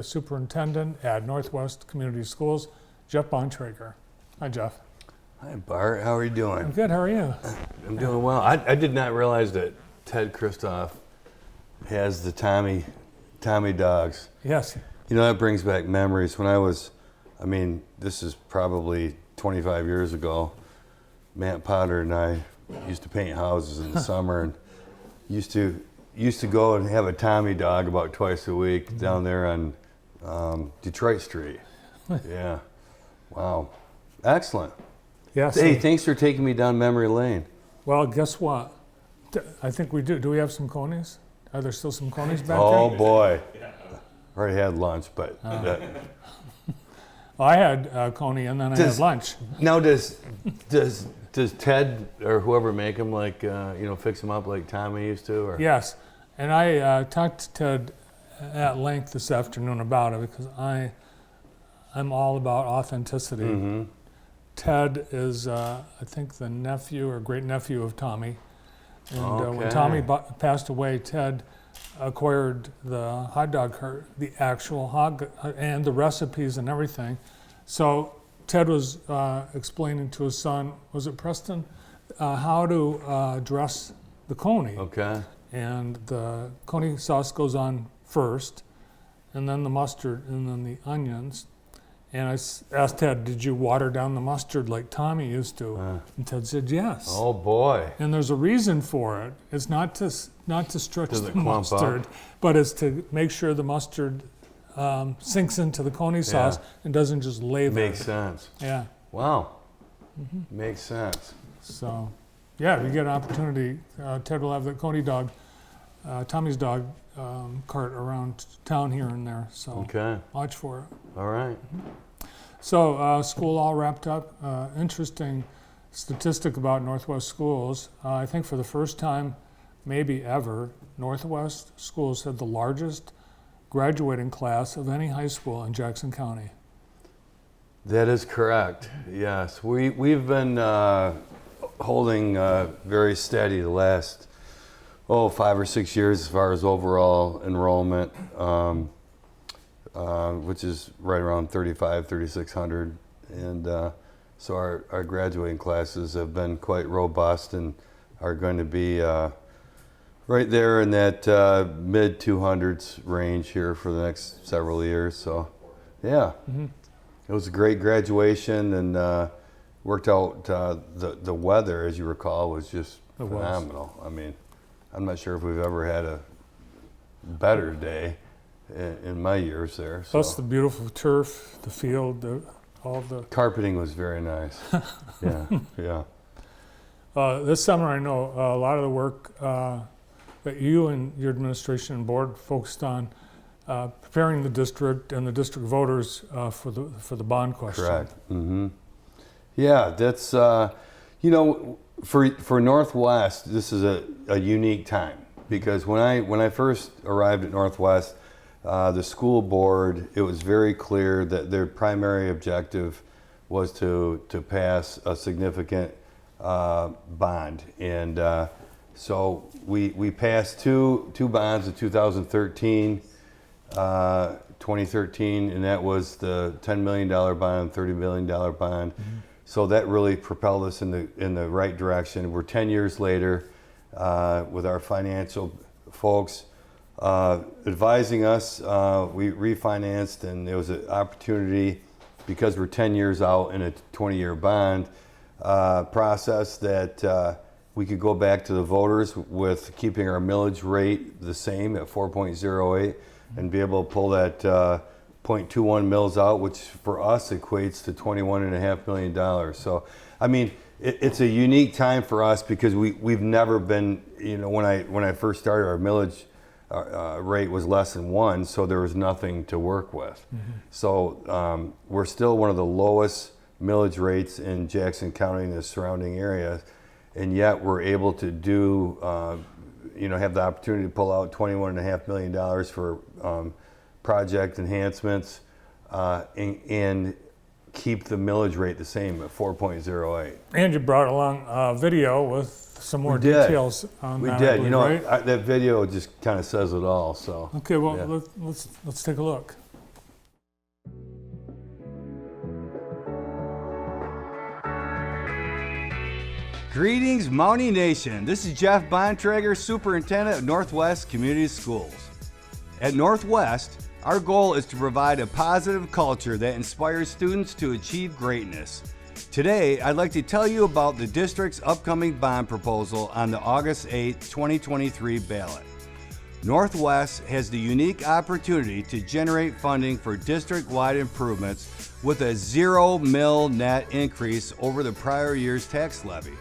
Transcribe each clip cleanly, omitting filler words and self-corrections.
The superintendent at Northwest Community Schools, Jeff Bontrager. Hi, Jeff. Hi, Bart. How are you doing? I'm good. How are you? I'm doing well. I did not realize that Ted Kristoff has the Tommy dogs. Yes. You know, that brings back memories. When this is probably 25 years ago. Matt Potter and I used to paint houses in the summer and used to go and have a Tommy dog about twice a week down there on Detroit Street. Yeah. Wow. Excellent. Yes. Hey, thanks for taking me down memory lane. Well, guess what? I think we do. Do we have some conies? Are there still some conies back Oh there? boy. Already had lunch, but Well, I had coney and then I had lunch. now does Ted or whoever make them fix them up like Tommy used to? Or? Yes. And I talked to Ted at length this afternoon about it because I'm all about authenticity. Mm-hmm. Ted is, I think, the nephew or great nephew of Tommy. And Okay. when Tommy passed away, Ted acquired the hot dog cart, the actual hot, and the recipes and everything. So Ted was explaining to his son, was it Preston, how to dress the coney. Okay. And the coney sauce goes on first, and then the mustard, and then the onions. And I asked Ted, did you water down the mustard like Tommy used to? And Ted said yes. Oh boy. And there's a reason for it. It's not to stretch Does the it clump mustard, up? but it's to make sure the mustard sinks into the coney sauce and doesn't just lay there. Makes sense. Yeah. Wow. Makes sense. So, yeah, if you get an opportunity, Ted will have the coney dog, Tommy's dog cart around town here and there. So Okay. watch for it. All right. So school all wrapped up. Interesting statistic about Northwest schools. I think for the first time, maybe ever, Northwest schools had the largest graduating class of any high school in Jackson County. That is correct. Yes, we've been holding very steady the last 5 or 6 years as far as overall enrollment, which is right around 3,600, and so our graduating classes have been quite robust and are going to be right there in that mid 200s range here for the next several years. So, yeah. It was a great graduation and worked out. The weather, as you recall, was just phenomenal. I mean, I'm not sure if we've ever had a better day in my years there. So. Plus the beautiful turf, the field, all the Carpeting was very nice. Yeah. This summer, I know a lot of the work that you and your administration and board focused on preparing the district and the district voters for the bond question. Correct. Mm-hmm. Yeah, that's for Northwest, this is a unique time because when I first arrived at Northwest, the school board, it was very clear that their primary objective was to pass a significant bond, and so we passed two bonds in 2013. 2013, and that was the $10 million bond, $30 million bond. Mm-hmm. So that really propelled us in the right direction. We're 10 years later with our financial folks advising us. We refinanced, and there was an opportunity because we're 10 years out in a 20-year bond process that we could go back to the voters with keeping our millage rate the same at 4.08. And be able to pull that 0.21 mils out, which for us equates to $21.5 million. So, I mean, it's a unique time for us because we've never been, when I first started, our millage rate was less than 1, so there was nothing to work with. Mm-hmm. So we're still one of the lowest millage rates in Jackson County and the surrounding area, and yet we're able to do have the opportunity to pull out $21.5 million for project enhancements and keep the millage rate the same at 4.08. And you brought along a video with some more details on that. We did. Right? That video just kind of says it all. So. Okay, well, let's take a look. Greetings, Mountie Nation. This is Jeff Bontrager, Superintendent of Northwest Community Schools. At Northwest, our goal is to provide a positive culture that inspires students to achieve greatness. Today, I'd like to tell you about the district's upcoming bond proposal on the August 8, 2023 ballot. Northwest has the unique opportunity to generate funding for district-wide improvements with a $0 net increase over the prior year's tax levy.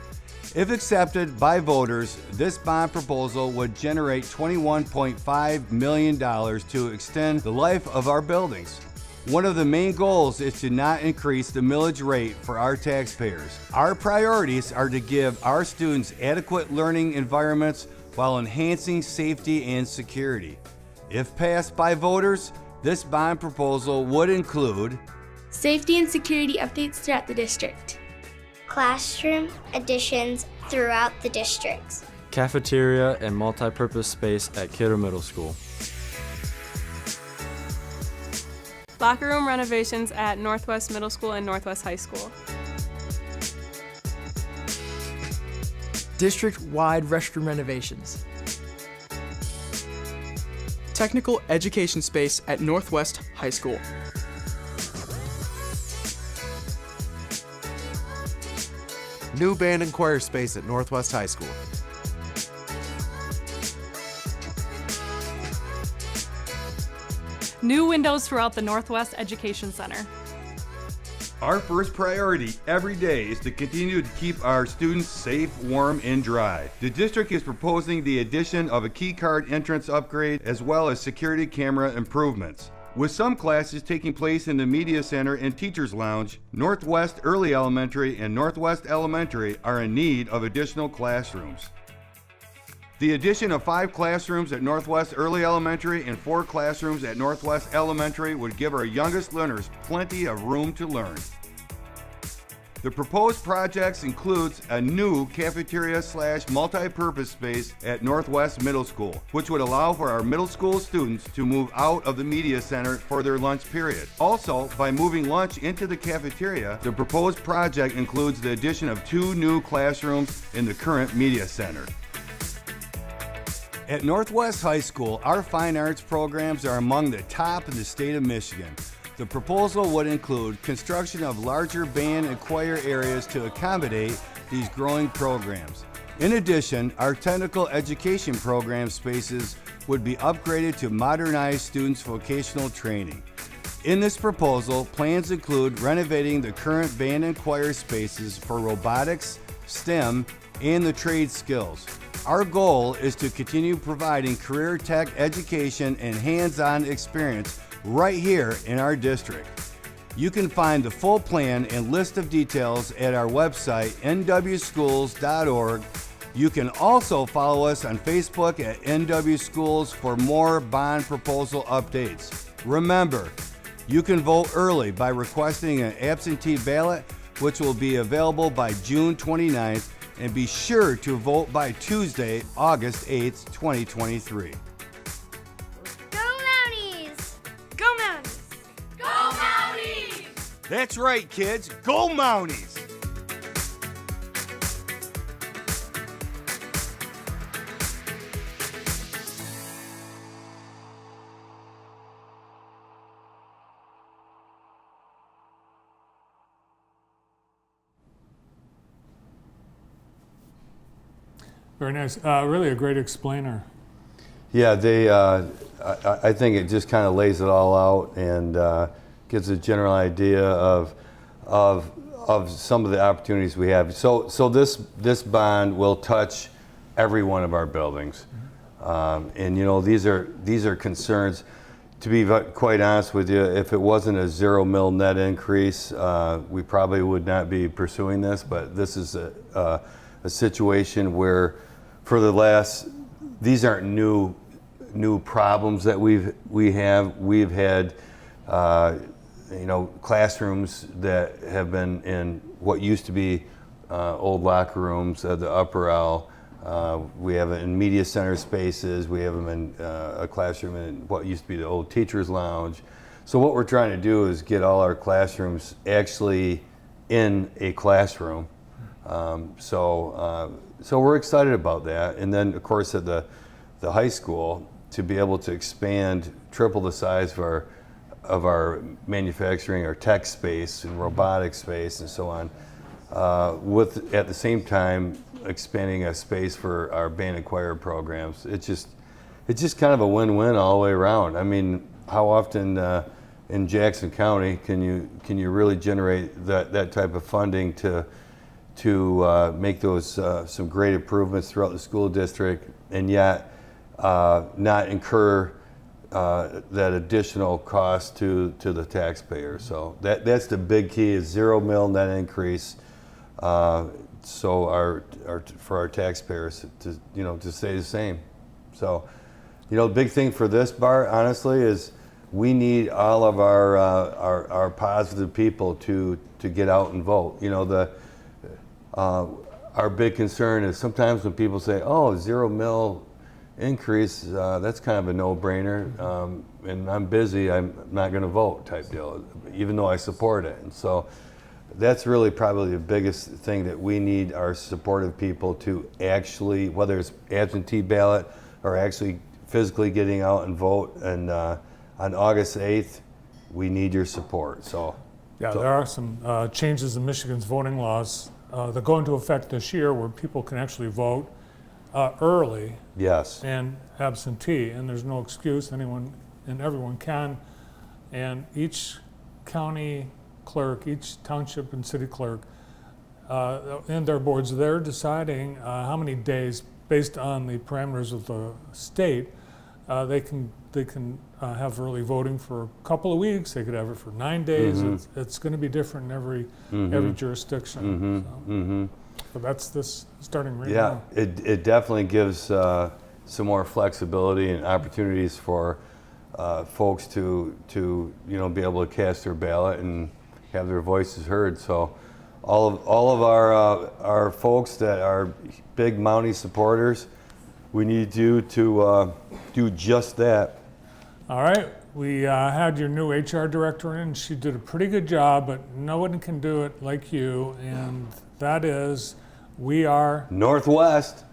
If accepted by voters, this bond proposal would generate $21.5 million to extend the life of our buildings. One of the main goals is to not increase the millage rate for our taxpayers. Our priorities are to give our students adequate learning environments while enhancing safety and security. If passed by voters, this bond proposal would include safety and security updates throughout the district, classroom additions throughout the districts, cafeteria and multi-purpose space at Kidder Middle School, locker room renovations at Northwest Middle School and Northwest High School, district-wide restroom renovations, technical education space at Northwest High School, new band and choir space at Northwest High School, new windows throughout the Northwest Education Center. Our first priority every day is to continue to keep our students safe, warm, and dry. The district is proposing the addition of a key card entrance upgrade as well as security camera improvements. With some classes taking place in the Media Center and Teachers Lounge, Northwest Early Elementary and Northwest Elementary are in need of additional classrooms. The addition of 5 classrooms at Northwest Early Elementary and 4 classrooms at Northwest Elementary would give our youngest learners plenty of room to learn. The proposed projects includes a new cafeteria/multi-purpose space at Northwest Middle School, which would allow for our middle school students to move out of the media center for their lunch period. Also, by moving lunch into the cafeteria, the proposed project includes the addition of 2 new classrooms in the current media center. At Northwest High School, our fine arts programs are among the top in the state of Michigan. The proposal would include construction of larger band and choir areas to accommodate these growing programs. In addition, our technical education program spaces would be upgraded to modernize students' vocational training. In this proposal, plans include renovating the current band and choir spaces for robotics, STEM, and the trade skills. Our goal is to continue providing career tech education and hands-on experience right here in our district. You can find the full plan and list of details at our website, nwschools.org. You can also follow us on Facebook at NW Schools for more bond proposal updates. Remember, you can vote early by requesting an absentee ballot, which will be available by June 29th, and be sure to vote by Tuesday, August 8th, 2023. That's right, kids. Go Mounties! Very nice. Really a great explainer. Yeah, I think it just kind of lays it all out and gives a general idea of some of the opportunities we have. So this bond will touch every one of our buildings, and you know these are concerns. To be quite honest with you, if it wasn't a $0 net increase, we probably would not be pursuing this. But this is a situation where, for the last, these aren't new problems that we've had. Classrooms that have been in what used to be old locker rooms at the upper L. We have it in media center spaces. We have them in a classroom in what used to be the old teacher's lounge. So what we're trying to do is get all our classrooms actually in a classroom So we're excited about that. And then, of course, at the high school, to be able to expand, triple the size of our manufacturing, our tech space and robotics space and so on, with at the same time expanding a space for our band and choir programs. It's just kind of a win-win all the way around. I mean, how often in Jackson County can you really generate that type of funding to make those some great improvements throughout the school district, and yet not incur that additional cost to the taxpayer? So that's the big key, is $0 net increase. So for our taxpayers to stay the same. So, the big thing for this, Bart, honestly, is we need all of our positive people to get out and vote. Our big concern is sometimes when people say, "Oh, $0 increase," that's kind of a no-brainer, and I'm busy, I'm not going to vote type deal, even though I support it. And so that's really probably the biggest thing, that we need our supportive people to actually, whether it's absentee ballot or actually physically getting out and vote. And on August 8th, we need your support. Yeah, there are some changes in Michigan's voting laws that go into effect this year, where people can actually vote early. Yes. And absentee, and there's no excuse. Anyone and everyone can. And each county clerk, each township and city clerk, and their boards, they're deciding how many days, based on the parameters of the state, they can have early voting for a couple of weeks. They could have it for 9 days. Mm-hmm. It's going to be different in every jurisdiction. Mm-hmm. So that's this starting right Yeah, now. it definitely gives some more flexibility and opportunities for folks to be able to cast their ballot and have their voices heard. So all of our folks that are big Mountie supporters, we need you to do just that. All right, we had your new HR director in. She did a pretty good job, but no one can do it like you, and that is, we are Northwest.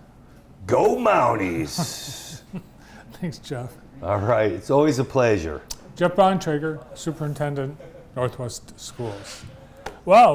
Go Mounties! Thanks, Jeff. All right, it's always a pleasure. Jeff Bontrager, Superintendent, Northwest Schools. Well.